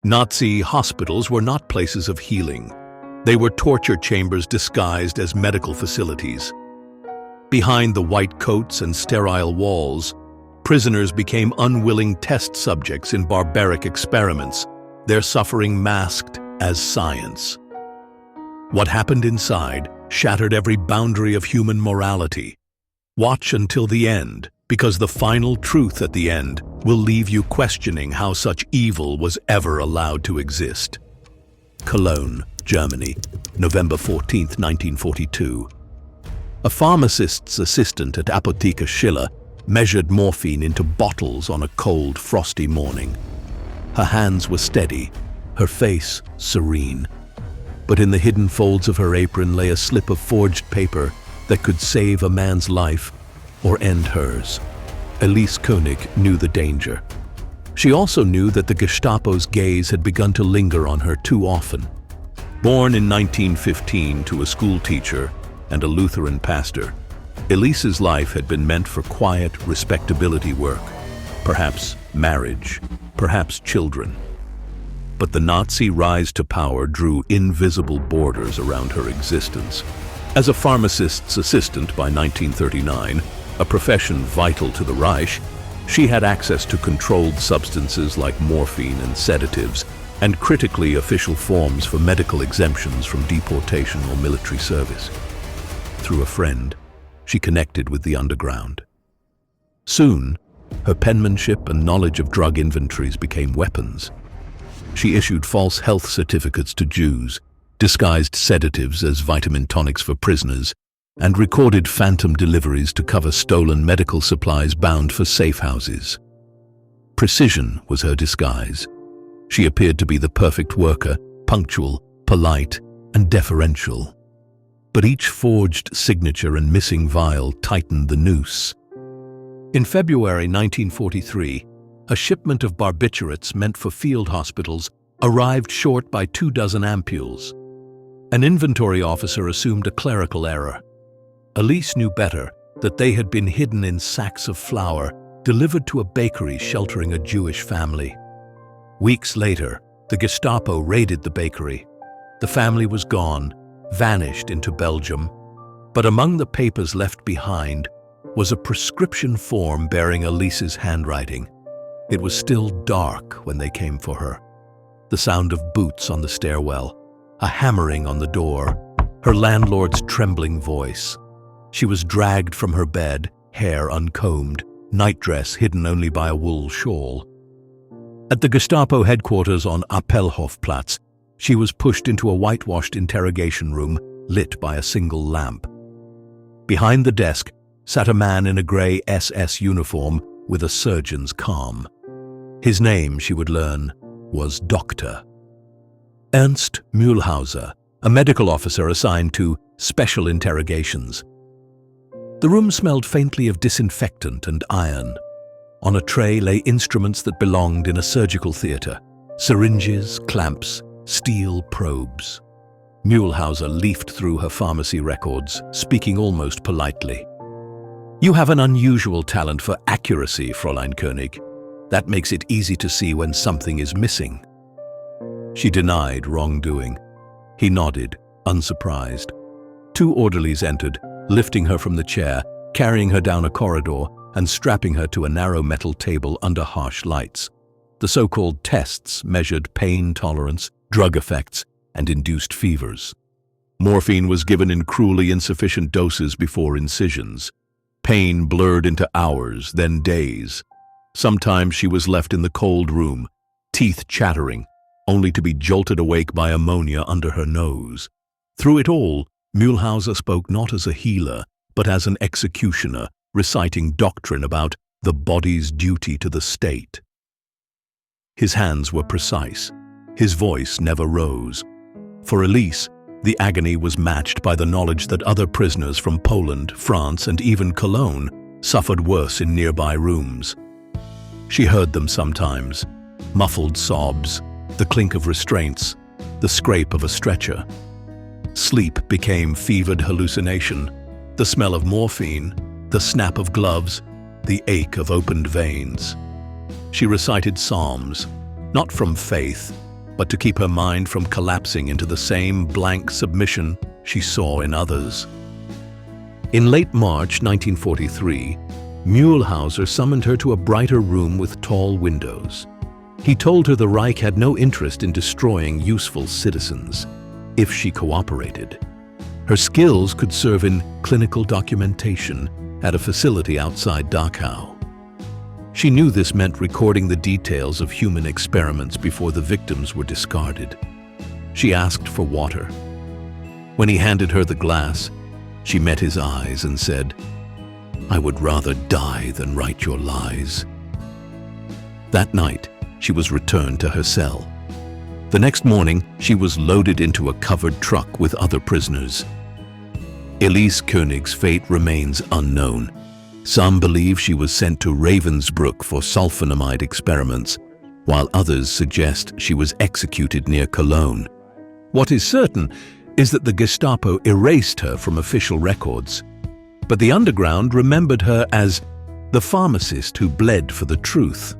Nazi hospitals were not places of healing. They were torture chambers disguised as medical facilities. Behind the white coats and sterile walls, prisoners became unwilling test subjects in barbaric experiments, their suffering masked as science. What happened inside shattered every boundary of human morality. Watch until the end, because the final truth at the end will leave you questioning how such evil was ever allowed to exist. Cologne, Germany, November 14, 1942. A pharmacist's assistant at Apotheke Schiller measured morphine into bottles on a cold, frosty morning. Her hands were steady, her face serene. But in the hidden folds of her apron lay a slip of forged paper that could save a man's life or end hers. Elise Koenig knew the danger. She also knew that the Gestapo's gaze had begun to linger on her too often. Born in 1915 to a schoolteacher and a Lutheran pastor, Elise's life had been meant for quiet, respectability work, perhaps marriage, perhaps children. But the Nazi rise to power drew invisible borders around her existence. As a pharmacist's assistant by 1939, a profession vital to the Reich, she had access to controlled substances like morphine and sedatives, and critically official forms for medical exemptions from deportation or military service. Through a friend, she connected with the underground. Soon, her penmanship and knowledge of drug inventories became weapons. She issued false health certificates to Jews, disguised sedatives as vitamin tonics for prisoners, and recorded phantom deliveries to cover stolen medical supplies bound for safe houses. Precision was her disguise. She appeared to be the perfect worker, punctual, polite, and deferential. But each forged signature and missing vial tightened the noose. In February 1943, a shipment of barbiturates meant for field hospitals arrived short by 24 ampules. An inventory officer assumed a clerical error. Elise knew better, that they had been hidden in sacks of flour delivered to a bakery sheltering a Jewish family. Weeks later, the Gestapo raided the bakery. The family was gone, vanished into Belgium, but among the papers left behind was a prescription form bearing Elise's handwriting. It was still dark when they came for her. The sound of boots on the stairwell, a hammering on the door, her landlord's trembling voice. She was dragged from her bed, hair uncombed, nightdress hidden only by a wool shawl. At the Gestapo headquarters on Appelhofplatz, she was pushed into a whitewashed interrogation room lit by a single lamp. Behind the desk sat a man in a grey SS uniform with a surgeon's calm. His name, she would learn, was Dr. Ernst Mühlhauser, a medical officer assigned to special interrogations. The room smelled faintly of disinfectant and iron. On a tray lay instruments that belonged in a surgical theatre: syringes, clamps, steel probes. Mühlhauser leafed through her pharmacy records, speaking almost politely. "You have an unusual talent for accuracy, Fräulein Koenig. That makes it easy to see when something is missing." She denied wrongdoing. He nodded, unsurprised. Two orderlies entered, lifting her from the chair, carrying her down a corridor, and strapping her to a narrow metal table under harsh lights. The so-called tests measured pain tolerance, drug effects, and induced fevers. Morphine was given in cruelly insufficient doses before incisions. Pain blurred into hours, then days. Sometimes she was left in the cold room, teeth chattering, only to be jolted awake by ammonia under her nose. Through it all, Mühlhauser spoke not as a healer, but as an executioner, reciting doctrine about the body's duty to the state. His hands were precise. His voice never rose. For Elise, the agony was matched by the knowledge that other prisoners from Poland, France, and even Cologne suffered worse in nearby rooms. She heard them sometimes, muffled sobs, the clink of restraints, the scrape of a stretcher. Sleep became fevered hallucination, the smell of morphine, the snap of gloves, the ache of opened veins. She recited psalms, not from faith, but to keep her mind from collapsing into the same blank submission she saw in others. In late March 1943, Mühlhauser summoned her to a brighter room with tall windows. He told her the Reich had no interest in destroying useful citizens, if she cooperated. Her skills could serve in clinical documentation at a facility outside Dachau. She knew this meant recording the details of human experiments before the victims were discarded. She asked for water. When he handed her the glass, she met his eyes and said, "I would rather die than write your lies." That night, she was returned to her cell. The next morning, she was loaded into a covered truck with other prisoners. Elise König's fate remains unknown. Some believe she was sent to Ravensbrück for sulfonamide experiments, while others suggest she was executed near Cologne. What is certain is that the Gestapo erased her from official records, but the underground remembered her as the pharmacist who bled for the truth.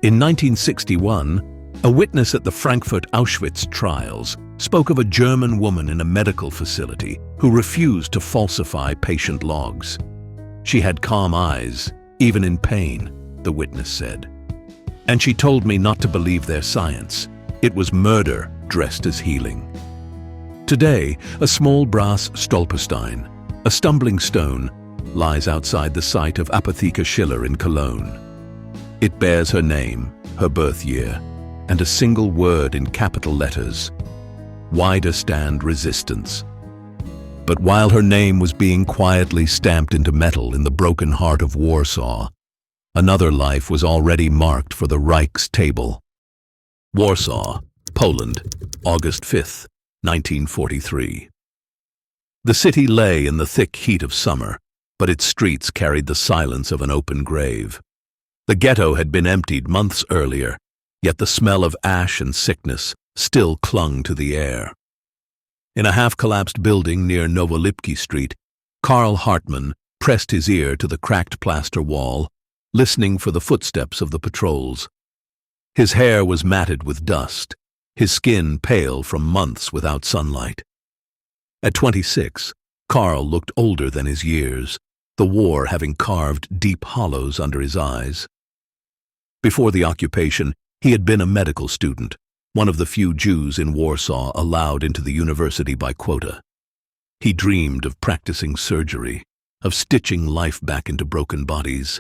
In 1961, a witness at the Frankfurt Auschwitz trials spoke of a German woman in a medical facility who refused to falsify patient logs. She had calm eyes, even in pain, the witness said. And she told me not to believe their science. It was murder dressed as healing. Today, a small brass stolperstein, a stumbling stone, lies outside the site of Apotheker Schiller in Cologne. It bears her name, her birth year, and a single word in capital letters: Widerstand Resistance. But while her name was being quietly stamped into metal in the broken heart of Warsaw, another life was already marked for the Reich's table. Warsaw, Poland, August 5th, 1943. The city lay in the thick heat of summer, but its streets carried the silence of an open grave. The ghetto had been emptied months earlier, yet the smell of ash and sickness still clung to the air. In a half-collapsed building near Nowolipki Street, Karl Hartmann pressed his ear to the cracked plaster wall, listening for the footsteps of the patrols. His hair was matted with dust, his skin pale from months without sunlight. At 26, Karl looked older than his years, the war having carved deep hollows under his eyes. Before the occupation, he had been a medical student, one of the few Jews in Warsaw allowed into the university by quota. He dreamed of practicing surgery, of stitching life back into broken bodies.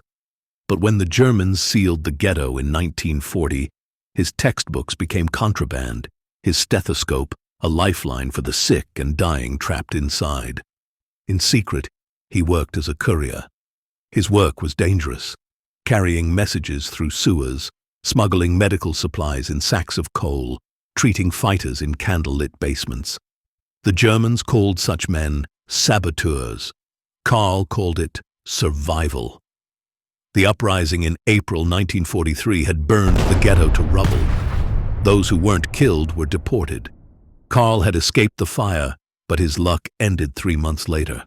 But when the Germans sealed the ghetto in 1940, his textbooks became contraband, his stethoscope a lifeline for the sick and dying trapped inside. In secret, he worked as a courier. His work was dangerous, carrying messages through sewers, smuggling medical supplies in sacks of coal, treating fighters in candlelit basements. The Germans called such men saboteurs. Karl called it survival. The uprising in April 1943 had burned the ghetto to rubble. Those who weren't killed were deported. Karl had escaped the fire, but his luck ended 3 months later.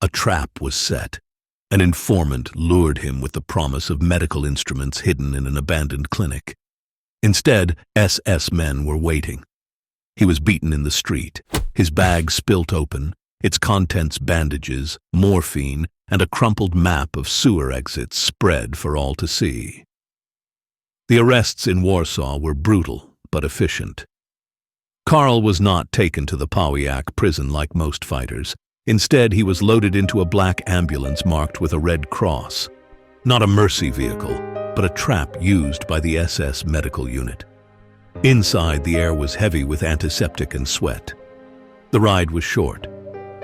A trap was set. An informant lured him with the promise of medical instruments hidden in an abandoned clinic. Instead, SS men were waiting. He was beaten in the street, his bag spilt open, its contents bandages, morphine, and a crumpled map of sewer exits spread for all to see. The arrests in Warsaw were brutal but efficient. Karl was not taken to the Powiat prison like most fighters. Instead, he was loaded into a black ambulance marked with a red cross. Not a mercy vehicle, but a trap used by the SS medical unit. Inside, the air was heavy with antiseptic and sweat. The ride was short.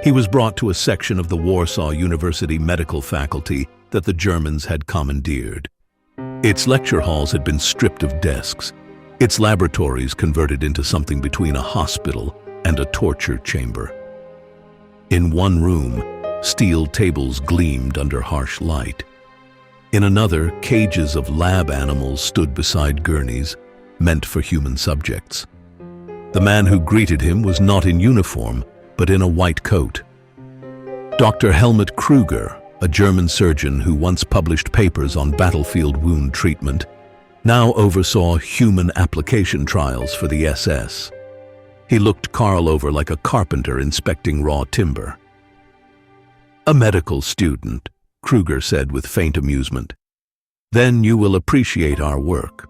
He was brought to a section of the Warsaw University medical faculty that the Germans had commandeered. Its lecture halls had been stripped of desks, its laboratories converted into something between a hospital and a torture chamber. In one room, steel tables gleamed under harsh light. In another, cages of lab animals stood beside gurneys, meant for human subjects. The man who greeted him was not in uniform, but in a white coat. Dr. Helmut Kruger, a German surgeon who once published papers on battlefield wound treatment, now oversaw human application trials for the SS. He looked Karl over like a carpenter inspecting raw timber. "A medical student," Kruger said with faint amusement. "Then you will appreciate our work."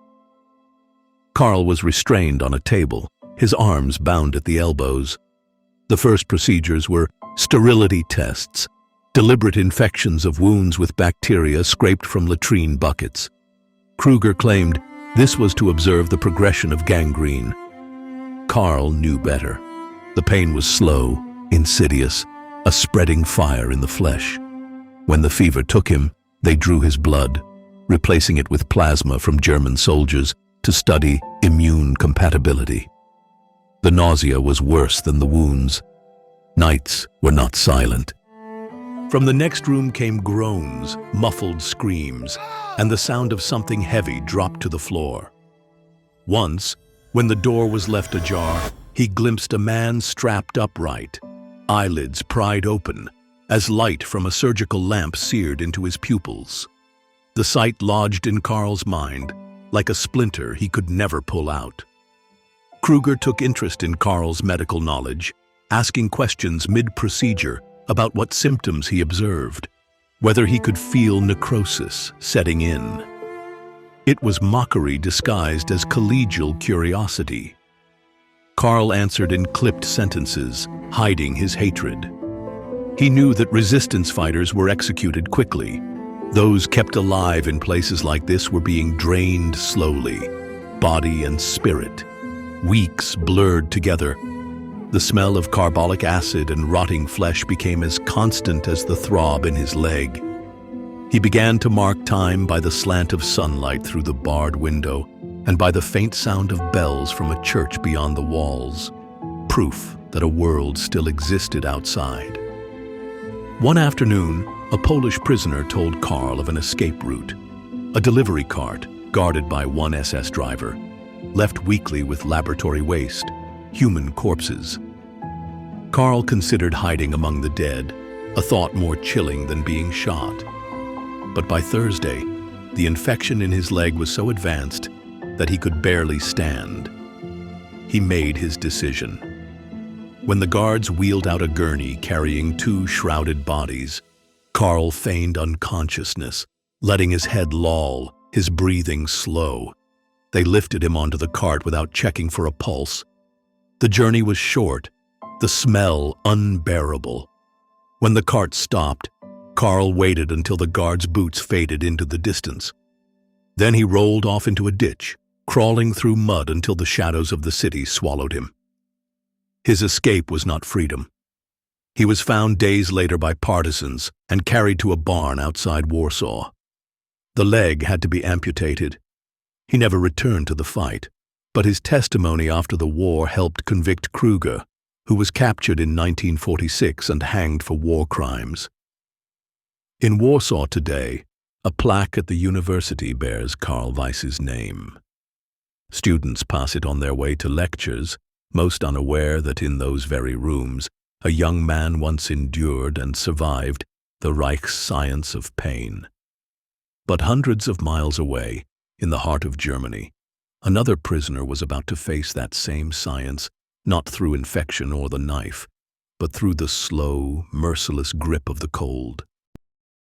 Karl was restrained on a table, his arms bound at the elbows. The first procedures were sterility tests, deliberate infections of wounds with bacteria scraped from latrine buckets. Kruger claimed this was to observe the progression of gangrene. Karl knew better. The pain was slow, insidious, a spreading fire in the flesh. When the fever took him, they drew his blood, replacing it with plasma from German soldiers to study immune compatibility. The nausea was worse than the wounds. Nights were not silent. From the next room came groans, muffled screams, and the sound of something heavy dropped to the floor. Once, when the door was left ajar, he glimpsed a man strapped upright, eyelids pried open, as light from a surgical lamp seared into his pupils. The sight lodged in Karl's mind, like a splinter he could never pull out. Kruger took interest in Karl's medical knowledge, asking questions mid-procedure about what symptoms he observed, whether he could feel necrosis setting in. It was mockery disguised as collegial curiosity. Karl answered in clipped sentences, hiding his hatred. He knew that resistance fighters were executed quickly. Those kept alive in places like this were being drained slowly, body and spirit. Weeks blurred together. The smell of carbolic acid and rotting flesh became as constant as the throb in his leg. He began to mark time by the slant of sunlight through the barred window and by the faint sound of bells from a church beyond the walls, proof that a world still existed outside. One afternoon, a Polish prisoner told Karl of an escape route. A delivery cart, guarded by one SS driver, left weakly with laboratory waste, human corpses. Karl considered hiding among the dead, a thought more chilling than being shot. But by Thursday, the infection in his leg was so advanced that he could barely stand. He made his decision. When the guards wheeled out a gurney carrying two shrouded bodies, Karl feigned unconsciousness, letting his head loll, his breathing slow. They lifted him onto the cart without checking for a pulse. The journey was short, the smell unbearable. When the cart stopped, Karl waited until the guard's boots faded into the distance. Then he rolled off into a ditch, crawling through mud until the shadows of the city swallowed him. His escape was not freedom. He was found days later by partisans and carried to a barn outside Warsaw. The leg had to be amputated. He never returned to the fight, but his testimony after the war helped convict Kruger, who was captured in 1946 and hanged for war crimes. In Warsaw today, a plaque at the university bears Karl Weiss's name. Students pass it on their way to lectures, most unaware that in those very rooms, a young man once endured and survived the Reich's science of pain. But hundreds of miles away, in the heart of Germany, another prisoner was about to face that same science, not through infection or the knife, but through the slow, merciless grip of the cold.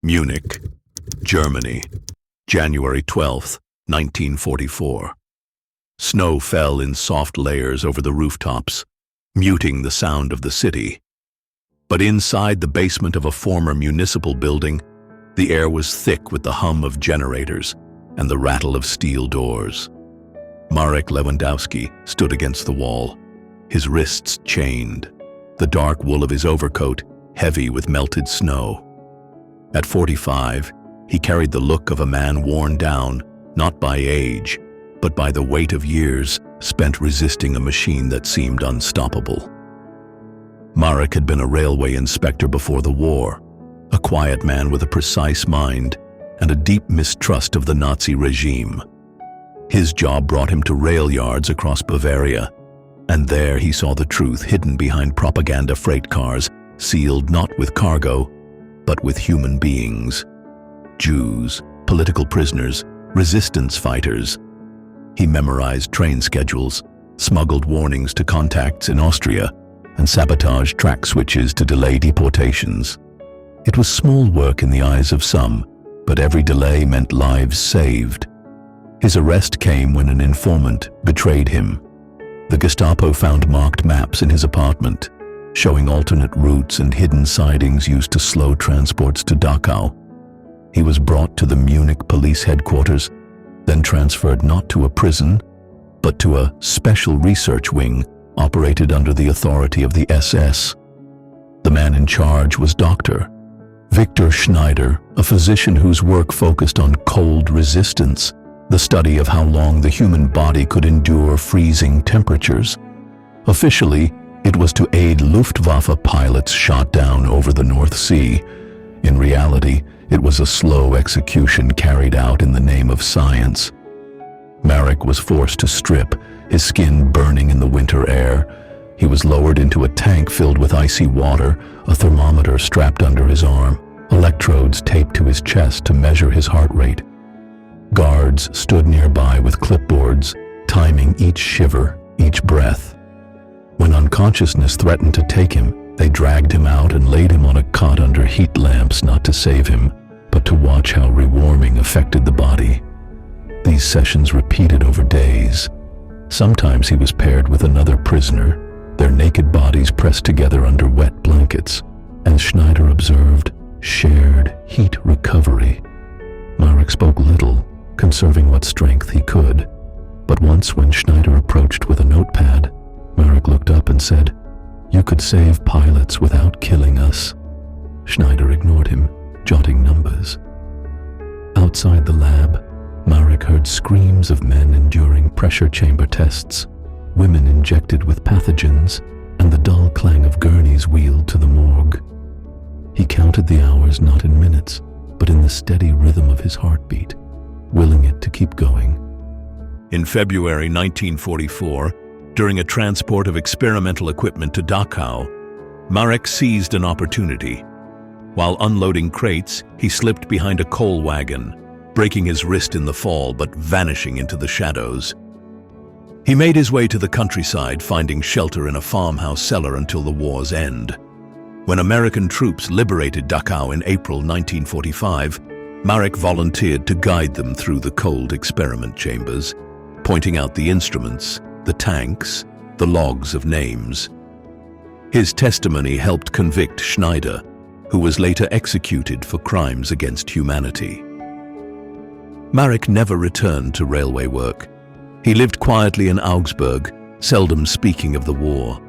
Munich, Germany, January 12, 1944. Snow fell in soft layers over the rooftops, muting the sound of the city. But inside the basement of a former municipal building, the air was thick with the hum of generators and the rattle of steel doors. Marek Lewandowski stood against the wall, his wrists chained, the dark wool of his overcoat heavy with melted snow. At 45, he carried the look of a man worn down, not by age, but by the weight of years spent resisting a machine that seemed unstoppable. Marek had been a railway inspector before the war, a quiet man with a precise mind and a deep mistrust of the Nazi regime. His job brought him to rail yards across Bavaria, and there he saw the truth hidden behind propaganda freight cars, sealed not with cargo, but with human beings. Jews, political prisoners, resistance fighters, He memorized train schedules, smuggled warnings to contacts in Austria, and sabotaged track switches to delay deportations. It was small work in the eyes of some, but every delay meant lives saved. His arrest came when an informant betrayed him. The Gestapo found marked maps in his apartment, showing alternate routes and hidden sidings used to slow transports to Dachau. He was brought to the Munich police headquarters, then transferred not to a prison, but to a special research wing operated under the authority of the SS. The man in charge was Dr. Victor Schneider, a physician whose work focused on cold resistance, the study of how long the human body could endure freezing temperatures. Officially, it was to aid Luftwaffe pilots shot down over the North Sea. In reality, it was a slow execution carried out in the name of science. Marek was forced to strip, his skin burning in the winter air. He was lowered into a tank filled with icy water, a thermometer strapped under his arm, electrodes taped to his chest to measure his heart rate. Guards stood nearby with clipboards, timing each shiver, each breath. When unconsciousness threatened to take him, they dragged him out and laid him on a cot under heat lamps, not to save him, but to watch how rewarming affected the body. These sessions repeated over days. Sometimes he was paired with another prisoner, their naked bodies pressed together under wet blankets. As Schneider observed, shared heat recovery. Marek spoke little, conserving what strength he could. But once when Schneider approached with a notepad, Marek looked up and said, "You could save pilots without killing us." Schneider ignored him, jotting numbers. Outside the lab, Marek heard screams of men enduring pressure chamber tests, women injected with pathogens, and the dull clang of gurneys wheeled to the morgue. He counted the hours not in minutes, but in the steady rhythm of his heartbeat, willing it to keep going. In February 1944, during a transport of experimental equipment to Dachau, Marek seized an opportunity. While unloading crates, he slipped behind a coal wagon, breaking his wrist in the fall but vanishing into the shadows. He made his way to the countryside, finding shelter in a farmhouse cellar until the war's end. When American troops liberated Dachau in April 1945, Marek volunteered to guide them through the cold experiment chambers, pointing out the instruments, the tanks, the logs of names. His testimony helped convict Schneider, who was later executed for crimes against humanity. Marek never returned to railway work. He lived quietly in Augsburg, seldom speaking of the war.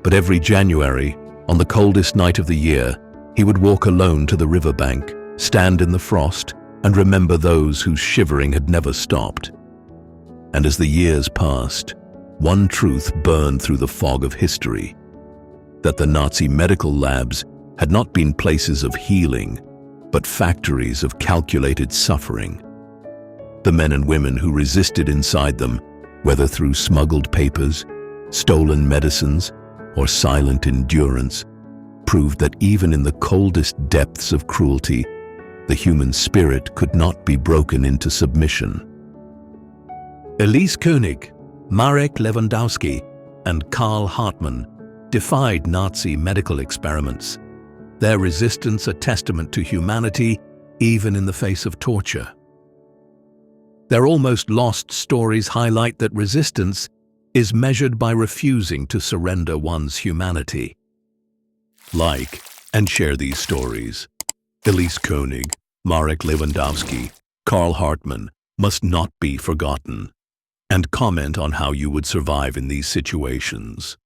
But every January, on the coldest night of the year, he would walk alone to the riverbank, stand in the frost, and remember those whose shivering had never stopped. And as the years passed, one truth burned through the fog of history: that the Nazi medical labs had not been places of healing, but factories of calculated suffering. The men and women who resisted inside them, whether through smuggled papers, stolen medicines, or silent endurance, proved that even in the coldest depths of cruelty, the human spirit could not be broken into submission. Elise Koenig, Marek Lewandowski, and Karl Hartmann defied Nazi medical experiments, their resistance a testament to humanity even in the face of torture. Their almost lost stories highlight that resistance is measured by refusing to surrender one's humanity. Like and share these stories. Elise Koenig, Marek Lewandowski, Karl Hartmann must not be forgotten. And comment on how you would survive in these situations.